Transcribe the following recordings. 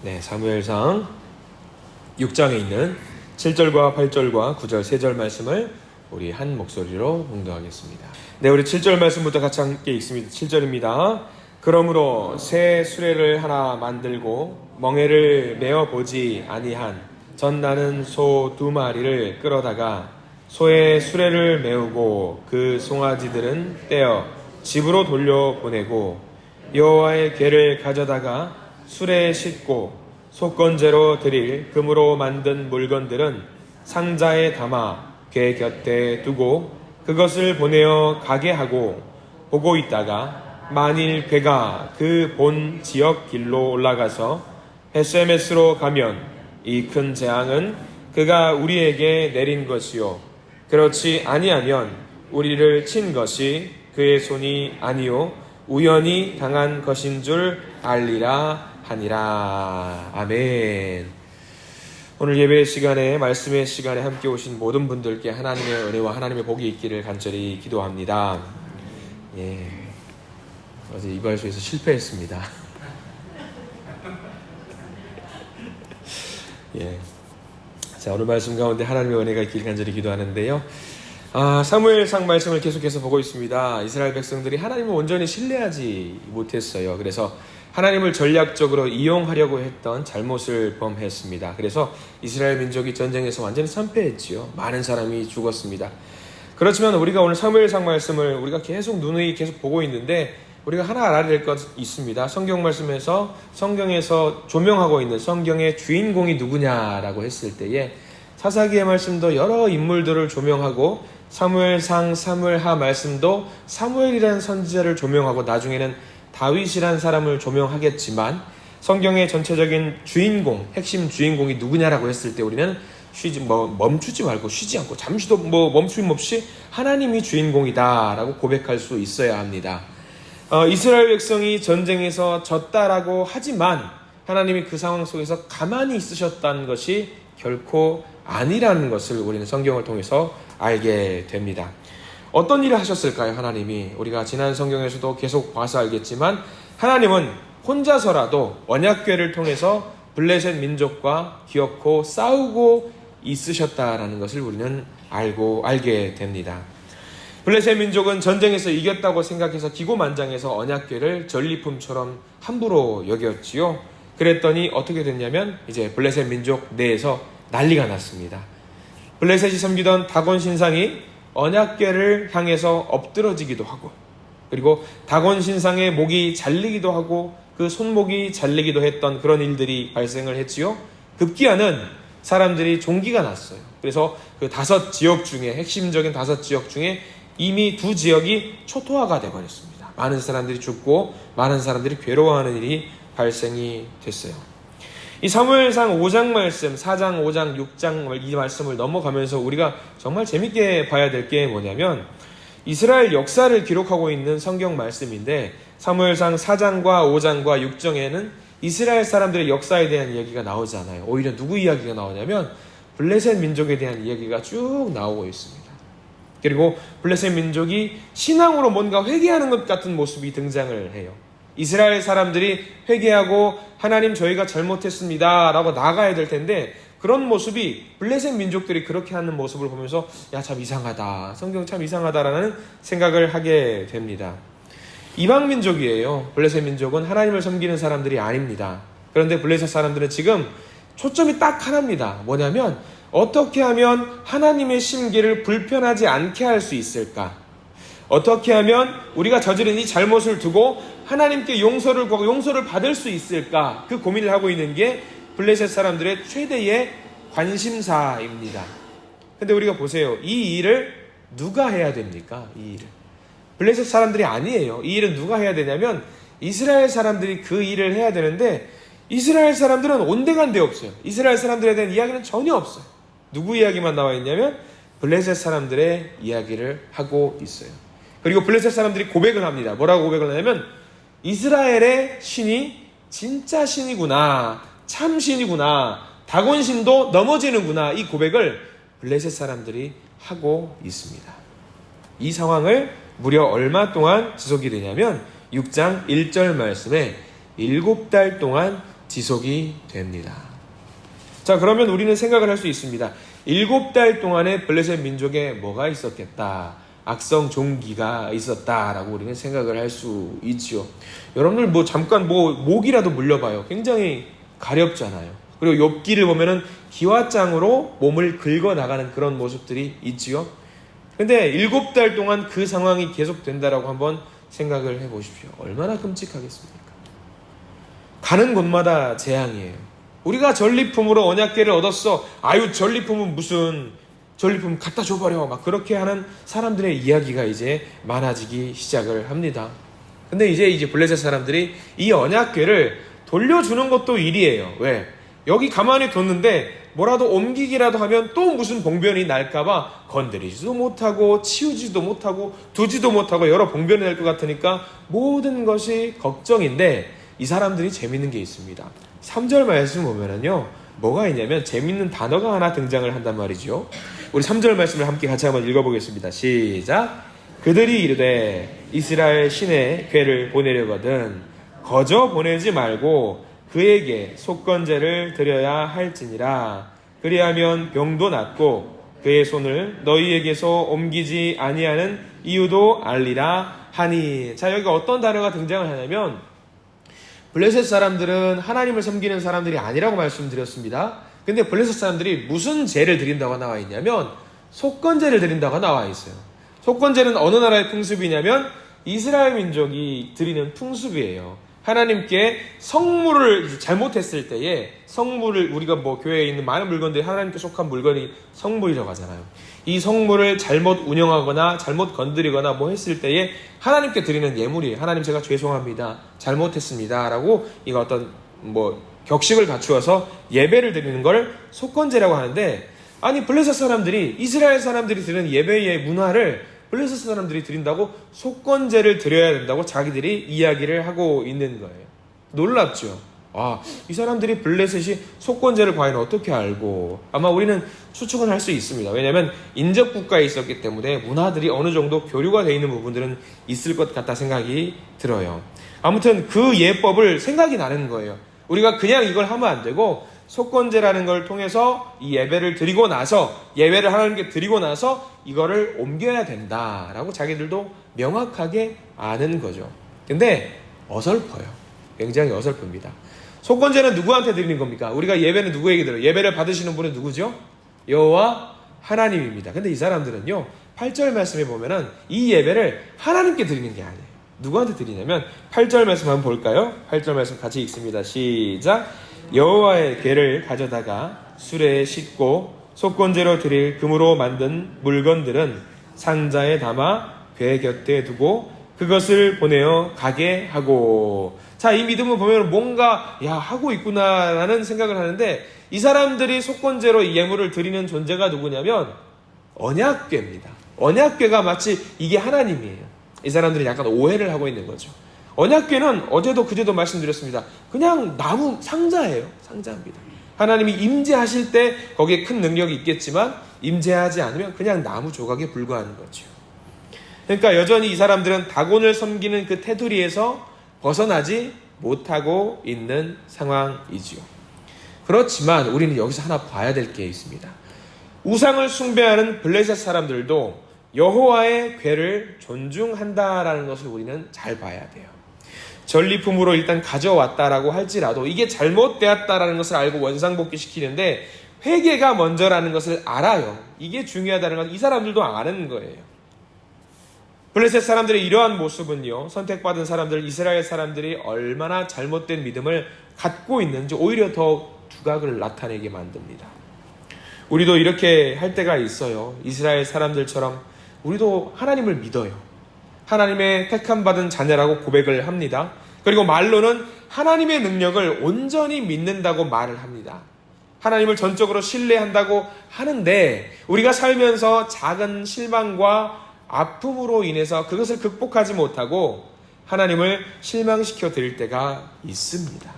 네, 사무엘상 6장에 있는 7절과 8절과 9절 3절 말씀을 우리 한 목소리로 봉독하겠습니다. 네, 우리 7절 말씀부터 같이 함께 읽습니다. 7절입니다. 그러므로 새 수레를 하나 만들고 멍에를 메어 보지 아니한 전 나는 소 2마리를 끌어다가 소의 수레를 메우고 그 송아지들은 떼어 집으로 돌려보내고 여호와의 궤를 가져다가 수레에 싣고 속건제로 드릴 금으로 만든 물건들은 상자에 담아 궤 곁에 두고 그것을 보내어 가게 하고 보고 있다가 만일 궤가 그 본 지역 길로 올라가서 베스메스로 가면 이 큰 재앙은 그가 우리에게 내린 것이요 그렇지 아니하면 우리를 친 것이 그의 손이 아니요 우연히 당한 것인 줄 알리라 하니라. 아멘. 오늘 예배 시간에 말씀의 시간에 함께 오신 모든 분들께 하나님의 은혜와 하나님의 복이 있기를 간절히 기도합니다. 예, 어제 이발소에서 실패했습니다. 예, 자 오늘 말씀 가운데 하나님의 은혜가 있기를 간절히 기도하는데요. 사무엘상 말씀을 계속해서 보고 있습니다. 이스라엘 백성들이 하나님을 온전히 신뢰하지 못했어요. 그래서 하나님을 전략적으로 이용하려고 했던 잘못을 범했습니다. 그래서 이스라엘 민족이 전쟁에서 완전히 참패했지요. 많은 사람이 죽었습니다. 그렇지만 우리가 오늘 사무엘상 말씀을 우리가 계속 누누이 계속 보고 있는데 우리가 하나 알아야 될 것 있습니다. 성경 말씀에서 성경에서 조명하고 있는 성경의 주인공이 누구냐라고 했을 때에 사사기의 말씀도 여러 인물들을 조명하고 사무엘상, 사무엘하 말씀도 사무엘이라는 선지자를 조명하고 나중에는 다윗이라는 사람을 조명하겠지만 성경의 전체적인 주인공, 핵심 주인공이 누구냐라고 했을 때 우리는 멈추지 말고 쉬지 않고 잠시도 멈춤 없이 하나님이 주인공이다라고 고백할 수 있어야 합니다. 이스라엘 백성이 전쟁에서 졌다라고 하지만 하나님이 그 상황 속에서 가만히 있으셨다는 것이 결코 아니라는 것을 우리는 성경을 통해서 알게 됩니다. 어떤 일을 하셨을까요? 하나님이 우리가 지난 성경에서도 계속 봐서 알겠지만 하나님은 혼자서라도 언약궤를 통해서 블레셋 민족과 기어코 싸우고 있으셨다라는 것을 우리는 알게 됩니다. 블레셋 민족은 전쟁에서 이겼다고 생각해서 기고만장해서 언약궤를 전리품처럼 함부로 여겼지요. 그랬더니 어떻게 됐냐면 이제 블레셋 민족 내에서 난리가 났습니다. 블레셋이 섬기던 다곤 신상이 언약궤를 향해서 엎드러지기도 하고 그리고 다곤 신상의 목이 잘리기도 하고 그 손목이 잘리기도 했던 그런 일들이 발생을 했지요. 급기야는 사람들이 종기가 났어요. 그래서 그 5지역 중에 핵심적인 5지역 중에 이미 2지역이 초토화가 돼버렸습니다. 많은 사람들이 죽고 많은 사람들이 괴로워하는 일이 발생이 됐어요. 이 사무엘상 5장 말씀, 4장, 5장, 6장 이 말씀을 넘어가면서 우리가 정말 재밌게 봐야 될 게 뭐냐면 이스라엘 역사를 기록하고 있는 성경 말씀인데 사무엘상 4장과 5장과 6장에는 이스라엘 사람들의 역사에 대한 이야기가 나오지 않아요. 오히려 누구 이야기가 나오냐면 블레셋 민족에 대한 이야기가 쭉 나오고 있습니다. 그리고 블레셋 민족이 신앙으로 뭔가 회개하는 것 같은 모습이 등장을 해요. 이스라엘 사람들이 회개하고 하나님 저희가 잘못했습니다 라고 나아가야 될 텐데 그런 모습이 블레셋 민족들이 그렇게 하는 모습을 보면서 야 참 이상하다, 성경 참 이상하다라는 생각을 하게 됩니다. 이방 민족이에요. 블레셋 민족은 하나님을 섬기는 사람들이 아닙니다. 그런데 블레셋 사람들은 지금 초점이 딱 하나입니다. 뭐냐면 어떻게 하면 하나님의 심기를 불편하지 않게 할 수 있을까? 어떻게 하면 우리가 저지른 이 잘못을 두고 하나님께 용서를 구하고 용서를 받을 수 있을까? 그 고민을 하고 있는 게 블레셋 사람들의 최대의 관심사입니다. 근데 우리가 보세요. 이 일을 누가 해야 됩니까? 이 일을. 블레셋 사람들이 아니에요. 이 일은 누가 해야 되냐면 이스라엘 사람들이 그 일을 해야 되는데 이스라엘 사람들은 온데간데 없어요. 이스라엘 사람들에 대한 이야기는 전혀 없어요. 누구 이야기만 나와 있냐면 블레셋 사람들의 이야기를 하고 있어요. 그리고 블레셋 사람들이 고백을 합니다. 뭐라고 고백을 하냐면 이스라엘의 신이 진짜 신이구나, 참 신이구나, 다곤 신도 넘어지는구나, 이 고백을 블레셋 사람들이 하고 있습니다. 이 상황을 무려 얼마 동안 지속이 되냐면 6장 1절 말씀에 7달 동안 지속이 됩니다. 자, 그러면 우리는 생각을 할 수 있습니다. 7달 동안의 블레셋 민족에 뭐가 있었겠다. 악성 종기가 있었다라고 우리는 생각을 할 수 있죠. 여러분들 뭐 잠깐 목이라도 물려봐요. 굉장히 가렵잖아요. 그리고 욥기를 보면은 기와장으로 몸을 긁어 나가는 그런 모습들이 있지요. 근데 7달 동안 그 상황이 계속된다라고 한번 생각을 해보십시오. 얼마나 끔찍하겠습니까? 가는 곳마다 재앙이에요. 우리가 전리품으로 언약궤를 얻었어. 아유, 전리품은 무슨, 전리품 갖다 줘버려. 막 그렇게 하는 사람들의 이야기가 이제 많아지기 시작을 합니다. 근데 이제 블레셋 사람들이 이 언약궤를 돌려주는 것도 일이에요. 왜? 여기 가만히 뒀는데 뭐라도 옮기기라도 하면 또 무슨 봉변이 날까봐 건드리지도 못하고 치우지도 못하고 두지도 못하고 여러 봉변이 날 것 같으니까 모든 것이 걱정인데 이 사람들이 재밌는 게 있습니다. 3절 말씀 보면은요, 뭐가 있냐면 재밌는 단어가 하나 등장을 한단 말이죠. 우리 3절 말씀을 함께 같이 한번 읽어보겠습니다. 시작. 그들이 이르되 이스라엘 신의 궤를 보내려거든 거저 보내지 말고 그에게 속건제를 드려야 할지니라. 그리하면 병도 낫고 그의 손을 너희에게서 옮기지 아니하는 이유도 알리라 하니. 자, 여기 어떤 단어가 등장을 하냐면 블레셋 사람들은 하나님을 섬기는 사람들이 아니라고 말씀드렸습니다. 근데 블레셋 사람들이 무슨 제를 드린다고 나와 있냐면 속건제를 드린다고 나와 있어요. 속건제는 어느 나라의 풍습이냐면 이스라엘 민족이 드리는 풍습이에요. 하나님께 성물을 잘못했을 때에 성물을, 우리가 뭐 교회에 있는 많은 물건들이 하나님께 속한 물건이 성물이라고 하잖아요. 이 성물을 잘못 운영하거나 잘못 건드리거나 뭐 했을 때에 하나님께 드리는 예물이에요. 하나님, 제가 죄송합니다, 잘못했습니다 라고 이거 어떤 뭐 격식을 갖추어서 예배를 드리는 걸 속건제라고 하는데, 아니 블레셋 사람들이, 이스라엘 사람들이 드리는 예배의 문화를 블레셋 사람들이 드린다고 속건제를 드려야 된다고 자기들이 이야기를 하고 있는 거예요. 놀랍죠? 이 사람들이 블레셋이 속건제를 과연 어떻게 알고, 아마 우리는 추측은 할 수 있습니다. 왜냐하면 인접 국가에 있었기 때문에 문화들이 어느 정도 교류가 되어 있는 부분들은 있을 것 같다 생각이 들어요. 아무튼 그 예법을 생각이 나는 거예요. 우리가 그냥 이걸 하면 안 되고 속건제라는 걸 통해서 이 예배를 드리고 나서, 예배를 하나님께 드리고 나서 이거를 옮겨야 된다라고 자기들도 명확하게 아는 거죠. 근데 어설퍼요. 굉장히 어설픕니다. 속건제는 누구한테 드리는 겁니까? 우리가 예배는 누구에게 드려요? 예배를 받으시는 분은 누구죠? 여호와 하나님입니다. 근데 이 사람들은요, 8절 말씀에 보면은 이 예배를 하나님께 드리는 게 아니에요. 누구한테 드리냐면 8절 말씀 한번 볼까요? 8절 말씀 같이 읽습니다. 시작. 여호와의 궤를 가져다가 수레에 싣고 속건제로 드릴 금으로 만든 물건들은 상자에 담아 궤 곁에 두고 그것을 보내어 가게 하고. 자, 이 믿음을 보면 뭔가 하고 있구나라는 생각을 하는데, 이 사람들이 속건제로 이 예물을 드리는 존재가 누구냐면 언약궤입니다. 언약궤가 마치 이게 하나님이에요. 이 사람들이 약간 오해를 하고 있는 거죠. 언약궤는 어제도 그제도 말씀드렸습니다. 그냥 나무 상자예요. 상자입니다. 하나님이 임재하실 때 거기에 큰 능력이 있겠지만 임재하지 않으면 그냥 나무 조각에 불과한 거죠. 그러니까 여전히 이 사람들은 다곤을 섬기는 그 테두리에서 벗어나지 못하고 있는 상황이지요. 그렇지만 우리는 여기서 하나 봐야 될 게 있습니다. 우상을 숭배하는 블레셋 사람들도 여호와의 궤를 존중한다라는 것을 우리는 잘 봐야 돼요. 전리품으로 일단 가져왔다라고 할지라도 이게 잘못되었다라는 것을 알고 원상복귀시키는데 회개가 먼저라는 것을 알아요. 이게 중요하다는 건 이 사람들도 아는 거예요. 블레셋 사람들의 이러한 모습은요, 선택받은 사람들, 이스라엘 사람들이 얼마나 잘못된 믿음을 갖고 있는지 오히려 더 두각을 나타내게 만듭니다. 우리도 이렇게 할 때가 있어요. 이스라엘 사람들처럼 우리도 하나님을 믿어요. 하나님의 택함받은 자녀라고 고백을 합니다. 그리고 말로는 하나님의 능력을 온전히 믿는다고 말을 합니다. 하나님을 전적으로 신뢰한다고 하는데 우리가 살면서 작은 실망과 아픔으로 인해서 그것을 극복하지 못하고 하나님을 실망시켜 드릴 때가 있습니다.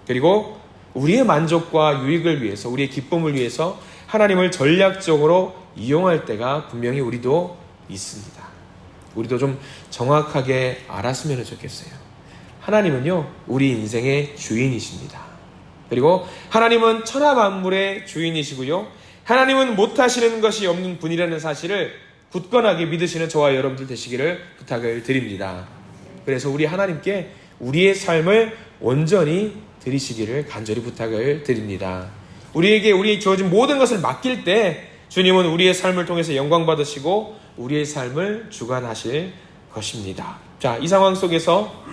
그리고 우리의 만족과 유익을 위해서, 우리의 기쁨을 위해서 하나님을 전략적으로 이용할 때가 분명히 우리도 있습니다. 우리도 좀 정확하게 알았으면 좋겠어요. 하나님은요, 우리 인생의 주인이십니다. 그리고 하나님은 천하 만물의 주인이시고요. 하나님은 못하시는 것이 없는 분이라는 사실을 굳건하게 믿으시는 저와 여러분들 되시기를 부탁을 드립니다. 그래서 우리 하나님께 우리의 삶을 온전히 드리시기를 간절히 부탁을 드립니다. 우리에게 주어진 모든 것을 맡길 때 주님은 우리의 삶을 통해서 영광 받으시고 우리의 삶을 주관하실 것입니다. 자, 이 상황 속에서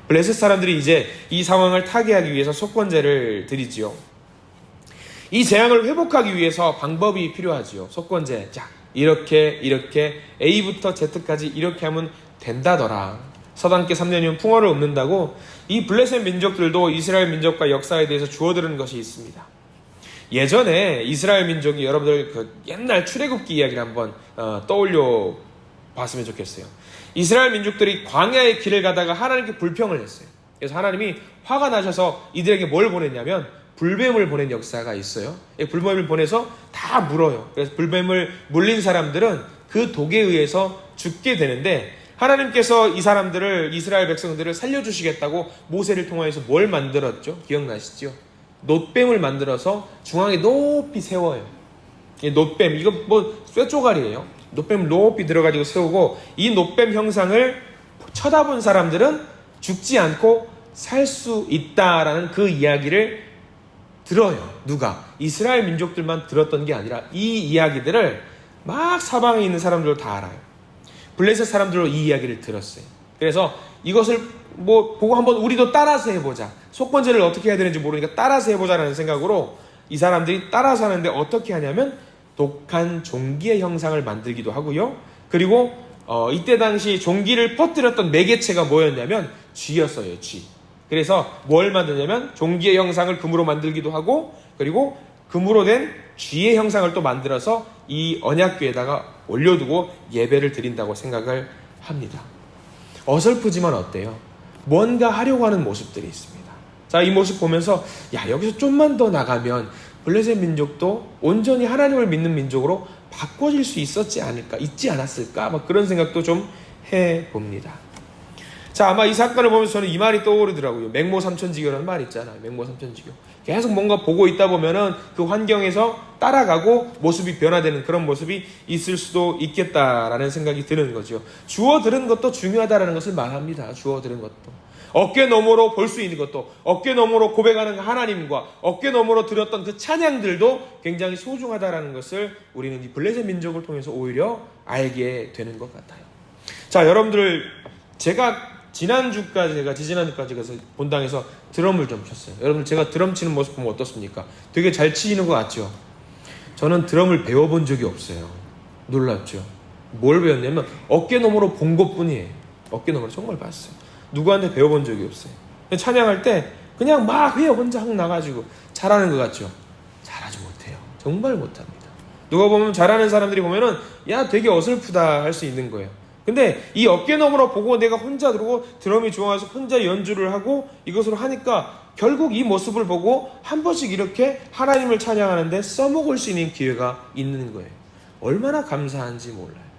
블레셋 사람들이 이제 이 상황을 타개하기 위해서 속건제를 드리지요. 이 재앙을 회복하기 위해서 방법이 필요하지요. 속건제. 자, 이렇게 A부터 Z까지 이렇게 하면 된다더라. 서당께 3년이면 풍어를 얻는다고 이 블레셋 민족들도 이스라엘 민족과 역사에 대해서 주워들은 것이 있습니다. 예전에 이스라엘 민족이 여러분들 그 옛날 출애굽기 이야기를 한번 떠올려 봤으면 좋겠어요. 이스라엘 민족들이 광야의 길을 가다가 하나님께 불평을 했어요. 그래서 하나님이 화가 나셔서 이들에게 뭘 보냈냐면 불뱀을 보낸 역사가 있어요. 불뱀을 보내서 다 물어요. 그래서 불뱀을 물린 사람들은 그 독에 의해서 죽게 되는데 하나님께서 이 사람들을, 이스라엘 백성들을 살려주시겠다고 모세를 통하여서 뭘 만들었죠? 기억나시죠? 놋뱀을 만들어서 중앙에 높이 세워요. 놋뱀, 이거 뭐 쇠조각이에요. 놋뱀을 높이 들어가지고 세우고 이 놋뱀 형상을 쳐다본 사람들은 죽지 않고 살 수 있다라는 그 이야기를 들어요. 누가? 이스라엘 민족들만 들었던 게 아니라 이 이야기들을 막 사방에 있는 사람들도 다 알아요. 블레셋 사람들도 이 이야기를 들었어요. 그래서 이것을 뭐 보고 한번 우리도 따라서 해보자. 속건제를 어떻게 해야 되는지 모르니까 따라서 해보자라는 생각으로 이 사람들이 따라서 하는데 어떻게 하냐면 독한 종기의 형상을 만들기도 하고요. 그리고 이때 당시 종기를 퍼뜨렸던 매개체가 뭐였냐면 쥐였어요. 쥐. 그래서 뭘 만드냐면 종기의 형상을 금으로 만들기도 하고 그리고 금으로 된 쥐의 형상을 또 만들어서 이 언약궤에다가 올려두고 예배를 드린다고 생각을 합니다. 어설프지만 어때요? 뭔가 하려고 하는 모습들이 있습니다. 자, 이 모습 보면서 야, 여기서 좀만 더 나가면 블레셋 민족도 온전히 하나님을 믿는 민족으로 바꿔질 수 있지 않았을까? 막 그런 생각도 좀 해봅니다. 자, 아마 이 사건을 보면서 저는 이 말이 떠오르더라고요. 맹모삼천지교라는 말 있잖아요. 맹모삼천지교. 계속 뭔가 보고 있다 보면은 그 환경에서 따라가고 모습이 변화되는 그런 모습이 있을 수도 있겠다라는 생각이 드는 거죠. 주워 들은 것도 중요하다라는 것을 말합니다. 주워 들은 것도. 어깨 너머로 볼 수 있는 것도, 어깨 너머로 고백하는 하나님과 어깨 너머로 들었던 그 찬양들도 굉장히 소중하다라는 것을 우리는 이 블레셋 민족을 통해서 오히려 알게 되는 것 같아요. 자, 여러분들, 지지난주까지 가서 본당에서 드럼을 좀 쳤어요. 여러분, 제가 드럼 치는 모습 보면 어떻습니까? 되게 잘 치시는 것 같죠? 저는 드럼을 배워본 적이 없어요. 놀랍죠? 뭘 배웠냐면 어깨 너머로 본 것뿐이에요. 어깨 너머로 정말 봤어요. 누구한테 배워본 적이 없어요. 찬양할 때 그냥 막 해요. 혼자 확 나가지고. 잘하는 것 같죠? 잘하지 못해요. 정말 못합니다. 누가 보면 잘하는 사람들이 보면은 야, 되게 어설프다 할 수 있는 거예요. 근데 이 어깨 너머로 보고 내가 혼자 들고 드럼이 좋아서 혼자 연주를 하고 이것으로 하니까 결국 이 모습을 보고 한 번씩 이렇게 하나님을 찬양하는데 써먹을 수 있는 기회가 있는 거예요. 얼마나 감사한지 몰라요.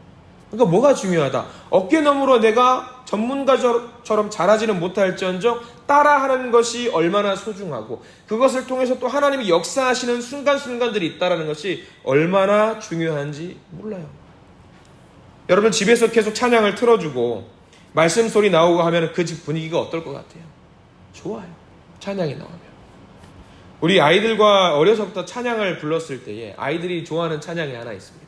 그러니까 뭐가 중요하다. 어깨 너머로 내가 전문가처럼 잘하지는 못할지언정 따라하는 것이 얼마나 소중하고 그것을 통해서 또 하나님이 역사하시는 순간순간들이 있다는 것이 얼마나 중요한지 몰라요. 여러분 집에서 계속 찬양을 틀어주고 말씀 소리 나오고 하면 그 집 분위기가 어떨 것 같아요? 좋아요. 찬양이 나오면. 우리 아이들과 어려서부터 찬양을 불렀을 때에 아이들이 좋아하는 찬양이 하나 있습니다.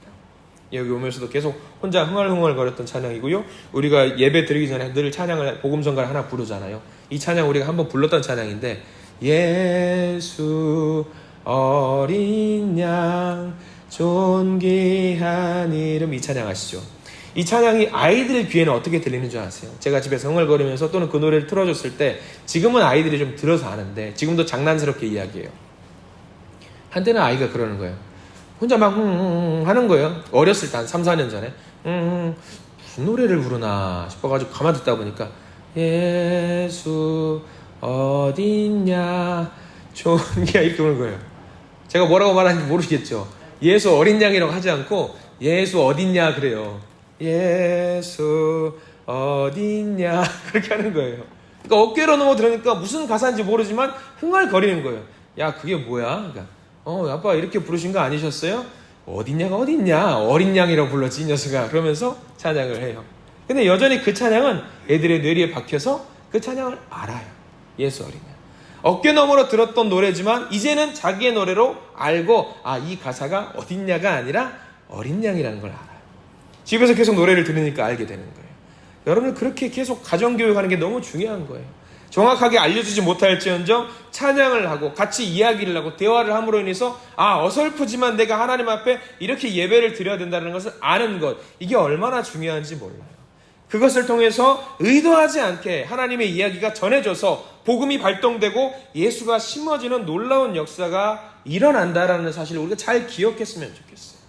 여기 오면서도 계속 혼자 흥얼흥얼 거렸던 찬양이고요. 우리가 예배 드리기 전에 늘 찬양을 복음성가를 하나 부르잖아요. 이 찬양 우리가 한번 불렀던 찬양인데 예수 어린 양 존귀한 이름, 이 찬양 아시죠? 이 찬양이 아이들 귀에는 어떻게 들리는 줄 아세요? 제가 집에서 흥얼거리면서 또는 그 노래를 틀어줬을 때 지금은 아이들이 좀 들어서 아는데 지금도 장난스럽게 이야기해요. 한때는 아이가 그러는 거예요. 혼자 막 하는 거예요. 어렸을 때 한 3, 4년 전에 무슨 노래를 부르나 싶어가지고 가만히 듣다 보니까 예수 어딨냐 존귀야 이렇게 부르는 거예요. 제가 뭐라고 말하는지 모르겠죠. 예수 어린 양이라고 하지 않고 예수 어딨냐 그래요. 예수 어딨냐 그렇게 하는 거예요. 그러니까 어깨로 넘어 들으니까 무슨 가사인지 모르지만 흥얼거리는 거예요. 야, 그게 뭐야? 그러니까, 아빠 이렇게 부르신 거 아니셨어요? 어딨냐가 어딨냐? 어린 양이라고 불렀지, 이 녀석아. 그러면서 찬양을 해요. 근데 여전히 그 찬양은 애들의 뇌리에 박혀서 그 찬양을 알아요. 예수 어린 양. 어깨너머로 들었던 노래지만 이제는 자기의 노래로 알고, 이 가사가 어딨냐가 아니라 어린 양이라는 걸 알아요. 집에서 계속 노래를 들으니까 알게 되는 거예요. 여러분은 그렇게 계속 가정교육하는 게 너무 중요한 거예요. 정확하게 알려주지 못할지언정 찬양을 하고 같이 이야기를 하고 대화를 함으로 인해서 어설프지만 내가 하나님 앞에 이렇게 예배를 드려야 된다는 것을 아는 것, 이게 얼마나 중요한지 몰라요. 그것을 통해서 의도하지 않게 하나님의 이야기가 전해져서 복음이 발동되고 예수가 심어지는 놀라운 역사가 일어난다라는 사실을 우리가 잘 기억했으면 좋겠어요.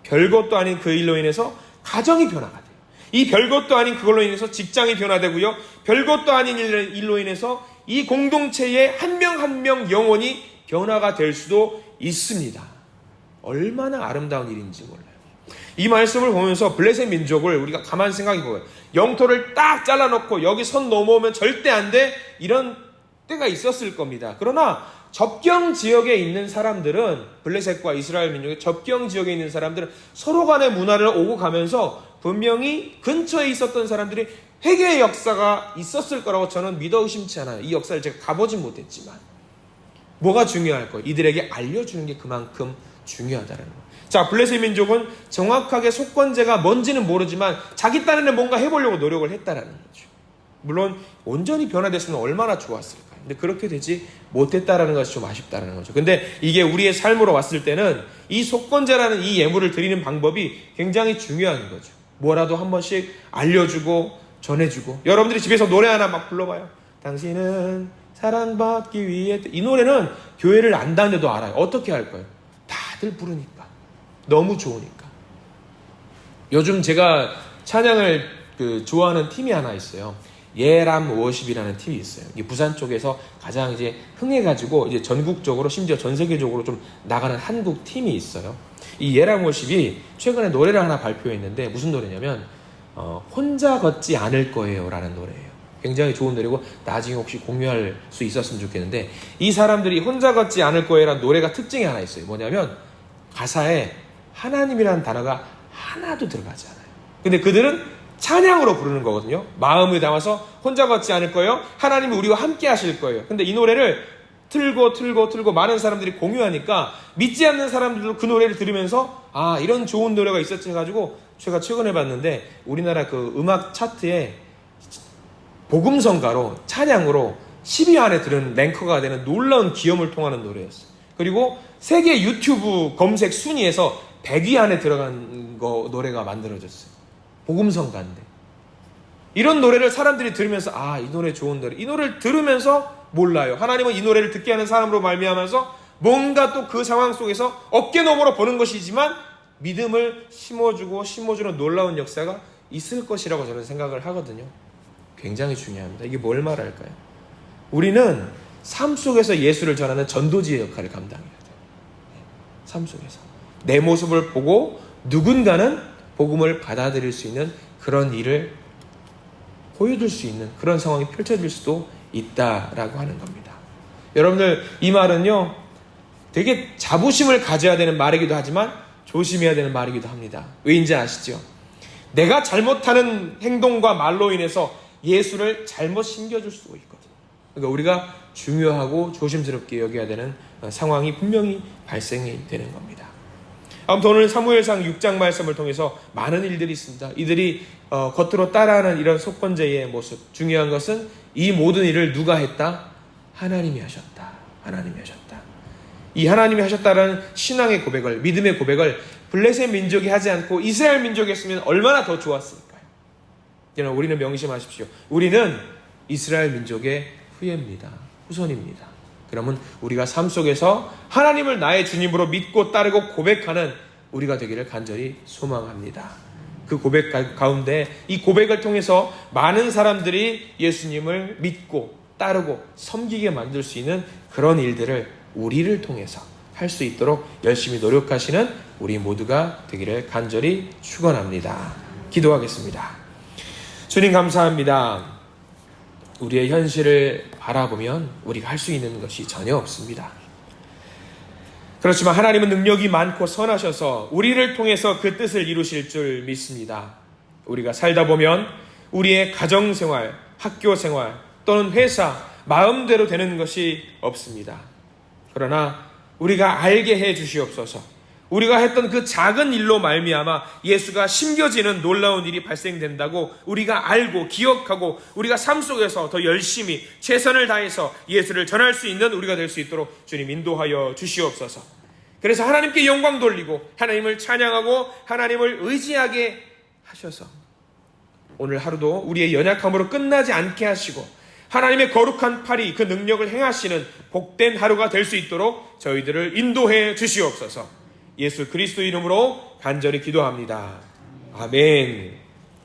별것도 아닌 그 일로 인해서 가정이 변화가 돼요. 이 별것도 아닌 그걸로 인해서 직장이 변화되고요. 별것도 아닌 일로 인해서 이 공동체의 한 명 한 명 영혼이 변화가 될 수도 있습니다. 얼마나 아름다운 일인지 몰라요. 이 말씀을 보면서 블레셋 민족을 우리가 가만히 생각해 보면 영토를 딱 잘라놓고 여기 선 넘어오면 절대 안 돼, 이런 때가 있었을 겁니다. 그러나 접경 지역에 있는 사람들은, 블레셋과 이스라엘 민족의 접경 지역에 있는 사람들은 서로 간의 문화를 오고 가면서 분명히 근처에 있었던 사람들이 회개의 역사가 있었을 거라고 저는 믿어 의심치 않아요. 이 역사를 제가 가보진 못했지만. 뭐가 중요할까요? 이들에게 알려주는 게 그만큼 중요하다는 거예요. 자, 블레셋 민족은 정확하게 속건제가 뭔지는 모르지만 자기 딴에는 뭔가 해보려고 노력을 했다라는 거죠. 물론 온전히 변화됐으면 얼마나 좋았을까요? 근데 그렇게 되지 못했다라는 것이 좀 아쉽다라는 거죠. 근데 이게 우리의 삶으로 왔을 때는 이 속건제라는 이 예물을 드리는 방법이 굉장히 중요한 거죠. 뭐라도 한 번씩 알려주고 전해주고. 여러분들이 집에서 노래 하나 막 불러봐요. 당신은 사랑받기 위해. 이 노래는 교회를 안 다녀도 알아요. 어떻게 할까요? 다들 부르니까. 너무 좋으니까. 요즘 제가 찬양을 좋아하는 팀이 하나 있어요. 예람 워십이라는 팀이 있어요. 이게 부산 쪽에서 가장 이제 흥해가지고 이제 전국적으로, 심지어 전 세계적으로 좀 나가는 한국 팀이 있어요. 이 예람 워십이 최근에 노래를 하나 발표했는데 무슨 노래냐면 혼자 걷지 않을 거예요 라는 노래예요. 굉장히 좋은 노래고 나중에 혹시 공유할 수 있었으면 좋겠는데, 이 사람들이 혼자 걷지 않을 거예요 라는 노래가 특징이 하나 있어요. 뭐냐면 가사에 하나님이라는 단어가 하나도 들어가지 않아요. 근데 그들은 찬양으로 부르는 거거든요. 마음을 담아서 혼자 걷지 않을 거예요, 하나님이 우리와 함께 하실 거예요. 근데 이 노래를 틀고 많은 사람들이 공유하니까 믿지 않는 사람들도 그 노래를 들으면서 이런 좋은 노래가 있었지 해가지고 제가 최근에 봤는데 우리나라 그 음악 차트에 복음성가로 찬양으로 10위 안에 드는 랭커가 되는 놀라운 기염을 통하는 노래였어요. 그리고 세계 유튜브 검색 순위에서 100위 안에 들어간 노래가 만들어졌어요. 복음성가인데. 이런 노래를 사람들이 들으면서 이 노래 좋은 노래, 이 노래를 들으면서 몰라요. 하나님은 이 노래를 듣게 하는 사람으로 말미암아서 뭔가 또 그 상황 속에서 어깨너머로 보는 것이지만 믿음을 심어주는 놀라운 역사가 있을 것이라고 저는 생각을 하거든요. 굉장히 중요합니다. 이게 뭘 말할까요? 우리는 삶 속에서 예수를 전하는 전도지의 역할을 감당해야 돼요. 삶 속에서 내 모습을 보고 누군가는 복음을 받아들일 수 있는 그런 일을 보여줄 수 있는 그런 상황이 펼쳐질 수도 있다라고 하는 겁니다. 여러분들, 이 말은요 되게 자부심을 가져야 되는 말이기도 하지만 조심해야 되는 말이기도 합니다. 왜인지 아시죠? 내가 잘못하는 행동과 말로 인해서 예수를 잘못 심겨줄 수도 있거든요. 그러니까 우리가 중요하고 조심스럽게 여겨야 되는 상황이 분명히 발생이 되는 겁니다. 아무튼 오늘 사무엘상 6장 말씀을 통해서 많은 일들이 있습니다. 이들이 겉으로 따라하는 이런 속건제의 모습, 중요한 것은 이 모든 일을 누가 했다? 하나님이 하셨다. 하나님이 하셨다. 이 하나님이 하셨다라는 신앙의 고백을, 믿음의 고백을 블레셋 민족이 하지 않고 이스라엘 민족이 했으면 얼마나 더 좋았을까요? 여러분, 우리는 명심하십시오. 우리는 이스라엘 민족의 후예입니다. 후손입니다. 그러면 우리가 삶 속에서 하나님을 나의 주님으로 믿고 따르고 고백하는 우리가 되기를 간절히 소망합니다. 그 고백 가운데 이 고백을 통해서 많은 사람들이 예수님을 믿고 따르고 섬기게 만들 수 있는 그런 일들을 우리를 통해서 할 수 있도록 열심히 노력하시는 우리 모두가 되기를 간절히 축원합니다. 기도하겠습니다. 주님, 감사합니다. 우리의 현실을 바라보면 우리가 할 수 있는 것이 전혀 없습니다. 그렇지만 하나님은 능력이 많고 선하셔서 우리를 통해서 그 뜻을 이루실 줄 믿습니다. 우리가 살다 보면 우리의 가정생활, 학교생활 또는 회사, 마음대로 되는 것이 없습니다. 그러나 우리가 알게 해 주시옵소서. 우리가 했던 그 작은 일로 말미암아 예수가 심겨지는 놀라운 일이 발생된다고 우리가 알고 기억하고 우리가 삶 속에서 더 열심히 최선을 다해서 예수를 전할 수 있는 우리가 될 수 있도록 주님 인도하여 주시옵소서. 그래서 하나님께 영광 돌리고 하나님을 찬양하고 하나님을 의지하게 하셔서 오늘 하루도 우리의 연약함으로 끝나지 않게 하시고 하나님의 거룩한 팔이 그 능력을 행하시는 복된 하루가 될 수 있도록 저희들을 인도해 주시옵소서. 예수 그리스도 이름으로 간절히 기도합니다. 아멘.